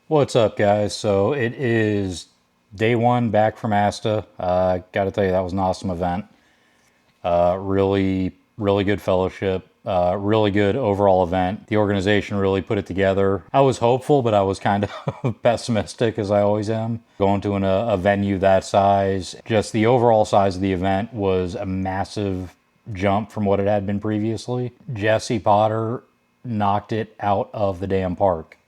What's up, guys? So it is day one back from ASTA. Got to tell you, that was an awesome event. Really good fellowship. Really good overall event. The organization really put it together. I was hopeful, but I was kind of pessimistic, as I always am. Going to a venue that size, just the overall size of the event was a massive jump from what it had been previously. Jesse Potter knocked it out of the damn park.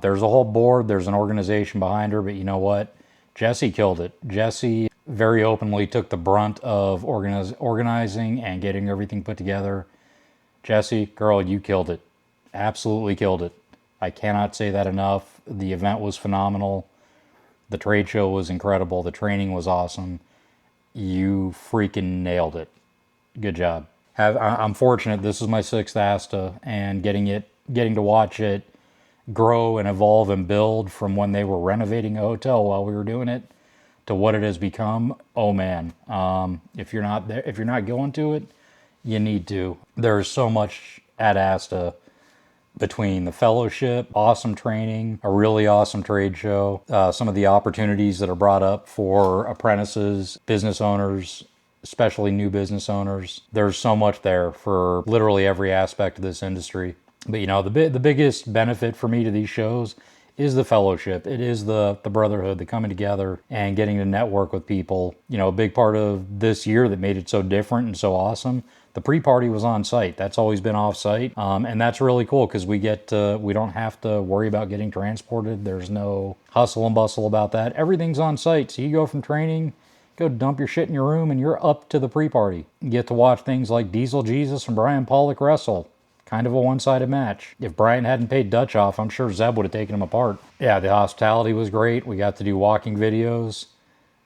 There's a whole board, there's an organization behind her, but you know what? Jesse killed it. Jesse very openly took the brunt of organizing and getting everything put together. Jesse, girl, you killed it. Absolutely killed it. I cannot say that enough. The event was phenomenal. The trade show was incredible. The training was awesome. You freaking nailed it. Good job. I'm fortunate. This is my sixth ASTA, and getting to watch it grow and evolve and build from when they were renovating a hotel while we were doing it to what it has become. Oh man, if you're not there, if you're not going to it, you need to. There's so much at ASTA between the fellowship, awesome training, a really awesome trade show, some of the opportunities that are brought up for apprentices, business owners, especially new business owners. There's so much there for literally every aspect of this industry. But you know, the biggest benefit for me to these shows is the fellowship. It is the brotherhood, the coming together and getting to network with people. You know, a big part of this year that made it so different and so awesome. The pre-party was on site. That's always been off site, and that's really cool because we don't have to worry about getting transported. There's no hustle and bustle about that. Everything's on site, so you go from training, go dump your shit in your room, and you're up to the pre-party. You get to watch things like Diesel Jesus and Brian Pollock wrestle. Kind of a one-sided match. If Brian hadn't paid Dutch off, I'm sure Zeb would have taken him apart. Yeah, the hospitality was great. We got to do walking videos.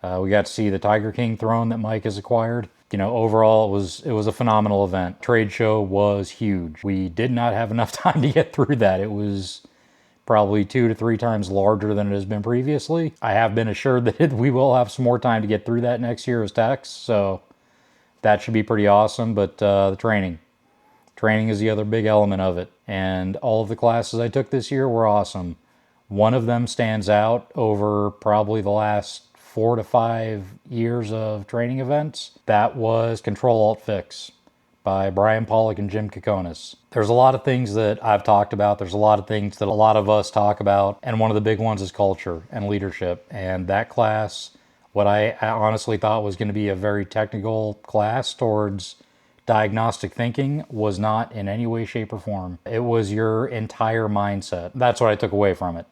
We got to see the Tiger King throne that Mike has acquired. You know, overall, it was a phenomenal event. Trade show was huge. We did not have enough time to get through that. It was probably 2 to 3 times larger than it has been previously. I have been assured that we will have some more time to get through that next year as techs, so that should be pretty awesome. But the training is the other big element of it. And all of the classes I took this year were awesome. One of them stands out over probably the last 4 to 5 years of training events. That was Control Alt Fix by Brian Pollock and Jim Kokonis. There's a lot of things that I've talked about. There's a lot of things that a lot of us talk about. And one of the big ones is culture and leadership. And that class, what I honestly thought was going to be a very technical class towards diagnostic thinking, was not in any way, shape, or form. It was your entire mindset. That's what I took away from it.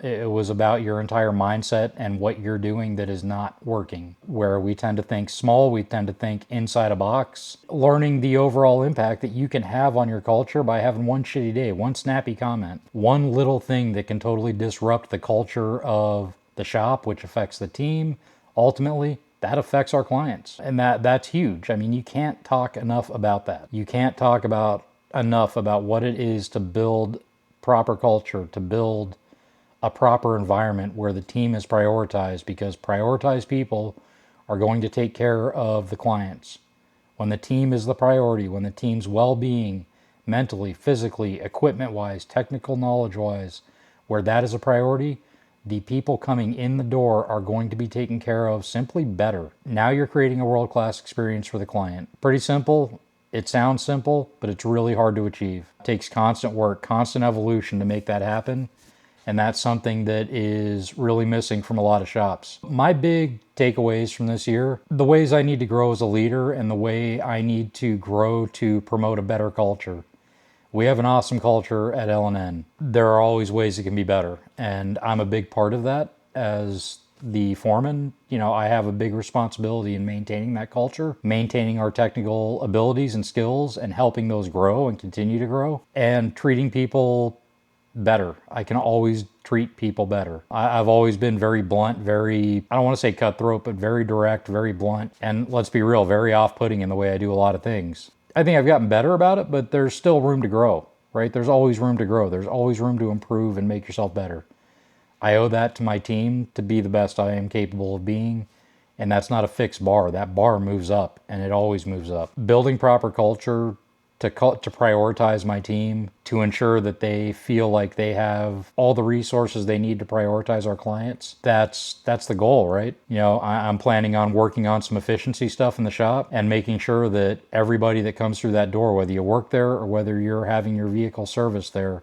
It was about your entire mindset and what you're doing that is not working. Where we tend to think small, we tend to think inside a box. Learning the overall impact that you can have on your culture by having one shitty day, one snappy comment, one little thing that can totally disrupt the culture of the shop, which affects the team, ultimately that affects our clients. And that's huge. I mean, you can't talk enough about that. You can't talk about enough about what it is to build proper culture, to build a proper environment where the team is prioritized, because prioritized people are going to take care of the clients. When the team is the priority, when the team's well-being, mentally, physically, equipment-wise, technical knowledge-wise, where that is a priority, the people coming in the door are going to be taken care of simply better. Now you're creating a world-class experience for the client. Pretty simple. It sounds simple, but it's really hard to achieve. It takes constant work, constant evolution to make that happen. And that's something that is really missing from a lot of shops. My big takeaways from this year, the ways I need to grow as a leader and the way I need to grow to promote a better culture. We have an awesome culture at L&N. There are always ways it can be better, and I'm a big part of that as the foreman. You know, I have a big responsibility in maintaining that culture, maintaining our technical abilities and skills, and helping those grow and continue to grow, and treating people better. I can always treat people better. I've always been very blunt, I don't want to say cutthroat, but very direct, very blunt, and let's be real, very off-putting in the way I do a lot of things. I think I've gotten better about it, but there's still room to grow, right? There's always room to grow. There's always room to improve and make yourself better. I owe that to my team to be the best I am capable of being, and that's not a fixed bar. That bar moves up, and it always moves up. Building proper culture to prioritize my team, to ensure that they feel like they have all the resources they need to prioritize our clients. That's the goal, right? I'm planning on working on some efficiency stuff in the shop and making sure that everybody that comes through that door, whether you work there or whether you're having your vehicle serviced there,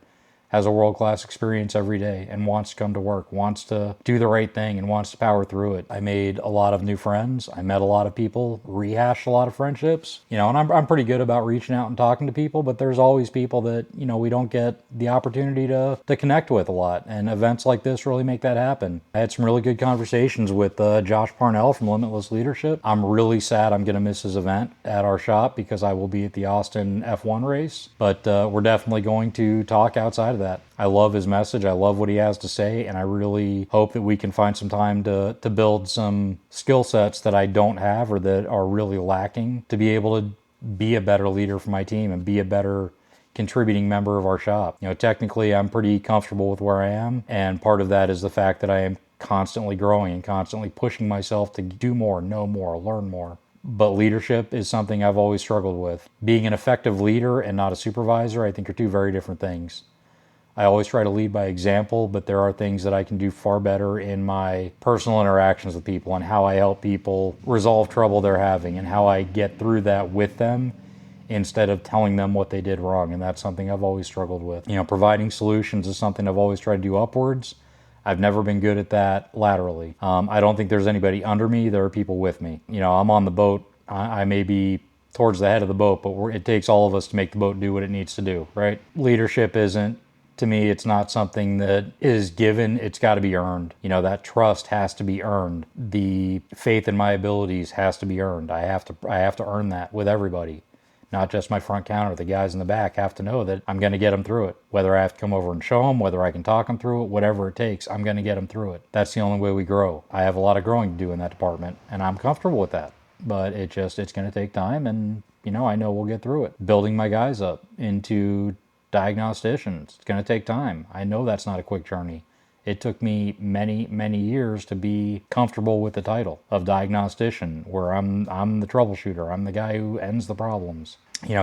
has a world-class experience every day and wants to come to work, wants to do the right thing, and wants to power through it. I made a lot of new friends. I met a lot of people, rehashed a lot of friendships. And I'm pretty good about reaching out and talking to people, but there's always people that, we don't get the opportunity to connect with a lot. And events like this really make that happen. I had some really good conversations with Josh Parnell from Limitless Leadership. I'm really sad I'm going to miss his event at our shop because I will be at the Austin F1 race, but we're definitely going to talk outside of that. I love his message. I love what he has to say, and I really hope that we can find some time to build some skill sets that I don't have or that are really lacking to be able to be a better leader for my team and be a better contributing member of our shop. Technically, I'm pretty comfortable with where I am, and part of that is the fact that I am constantly growing and constantly pushing myself to do more, know more, learn more. But leadership is something I've always struggled with. Being an effective leader and not a supervisor, I think, are two very different things. I always try to lead by example, but there are things that I can do far better in my personal interactions with people and how I help people resolve trouble they're having and how I get through that with them instead of telling them what they did wrong. And that's something I've always struggled with. Providing solutions is something I've always tried to do upwards. I've never been good at that laterally. I don't think there's anybody under me. There are people with me. I'm on the boat. I may be towards the head of the boat, but it takes all of us to make the boat do what it needs to do, right? Leadership isn't, to me, it's not something that is given. It's got to be earned. That trust has to be earned. The faith in my abilities has to be earned. I have to earn that with everybody. Not just my front counter. The guys in the back have to know that I'm going to get them through it. Whether I have to come over and show them, whether I can talk them through it, whatever it takes, I'm going to get them through it. That's the only way we grow. I have a lot of growing to do in that department, and I'm comfortable with that. But it's going to take time, and I know we'll get through it. Building my guys up into diagnosticians, it's going to take time. I know that's not a quick journey. It took me many, many years to be comfortable with the title of diagnostician, where I'm the troubleshooter. I'm the guy who ends the problems.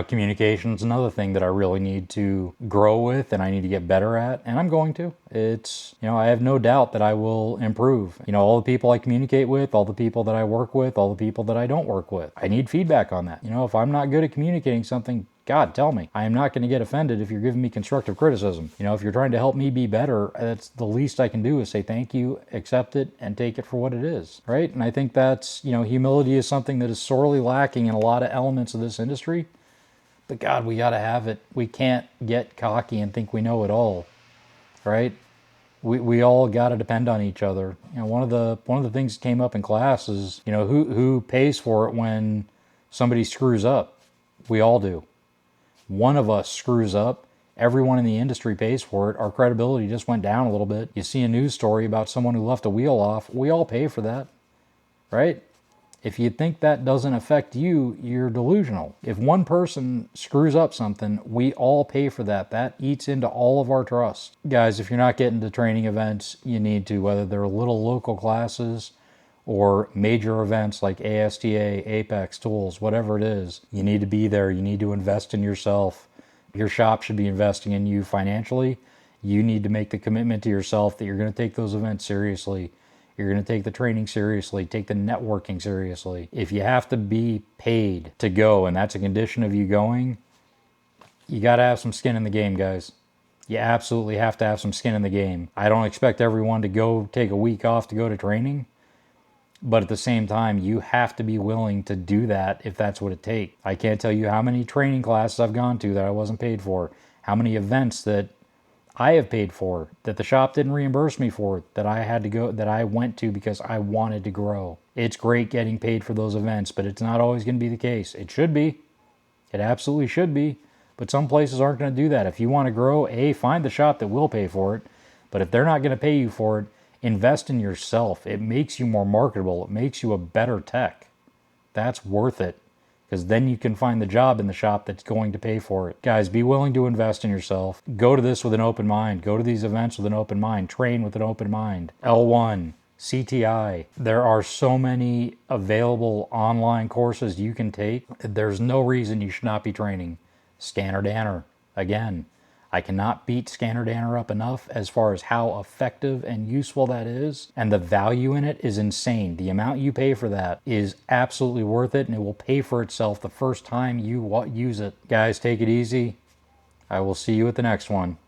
Communication's another thing that I really need to grow with and I need to get better at, and I'm going to. It's, I have no doubt that I will improve. All the people I communicate with, all the people that I work with, all the people that I don't work with, I need feedback on that. If I'm not good at communicating something, God, tell me. I am not going to get offended if you're giving me constructive criticism. If you're trying to help me be better, that's the least I can do is say thank you, accept it, and take it for what it is, right? And I think that's, humility is something that is sorely lacking in a lot of elements of this industry. But God, we got to have it. We can't get cocky and think we know it all, right? We all got to depend on each other. One of the things that came up in class is, who pays for it when somebody screws up? We all do. One of us screws up, everyone in the industry pays for it. Our credibility just went down a little bit. You see a news story about someone who left a wheel off, we all pay for that, right? If you think that doesn't affect you, you're delusional. If one person screws up something, we all pay for that. That eats into all of our trust. Guys, if you're not getting to training events, you need to, whether they're little local classes or major events like ASTA, Apex, Tools, whatever it is, you need to be there. You need to invest in yourself. Your shop should be investing in you financially. You need to make the commitment to yourself that you're going to take those events seriously. You're going to take the training seriously, take the networking seriously. If you have to be paid to go, and that's a condition of you going, you got to have some skin in the game, guys. You absolutely have to have some skin in the game. I don't expect everyone to go take a week off to go to training. But at the same time, you have to be willing to do that if that's what it takes. I can't tell you how many training classes I've gone to that I wasn't paid for, how many events that I have paid for, that the shop didn't reimburse me for, that I had to go, that I went to because I wanted to grow. It's great getting paid for those events, but it's not always going to be the case. It should be. It absolutely should be. But some places aren't going to do that. If you want to grow, find the shop that will pay for it. But if they're not going to pay you for it, invest in yourself. It makes you more marketable. It makes you a better tech. That's worth it, because then you can find the job in the shop that's going to pay for it. Guys, be willing to invest in yourself. Go to this with an open mind. Go to these events with an open mind. Train with an open mind. L1, CTI. There are so many available online courses you can take. There's no reason you should not be training. Scanner Danner. Again, I cannot beat Scanner Danner up enough as far as how effective and useful that is. And the value in it is insane. The amount you pay for that is absolutely worth it, and it will pay for itself the first time you use it. Guys, take it easy. I will see you at the next one.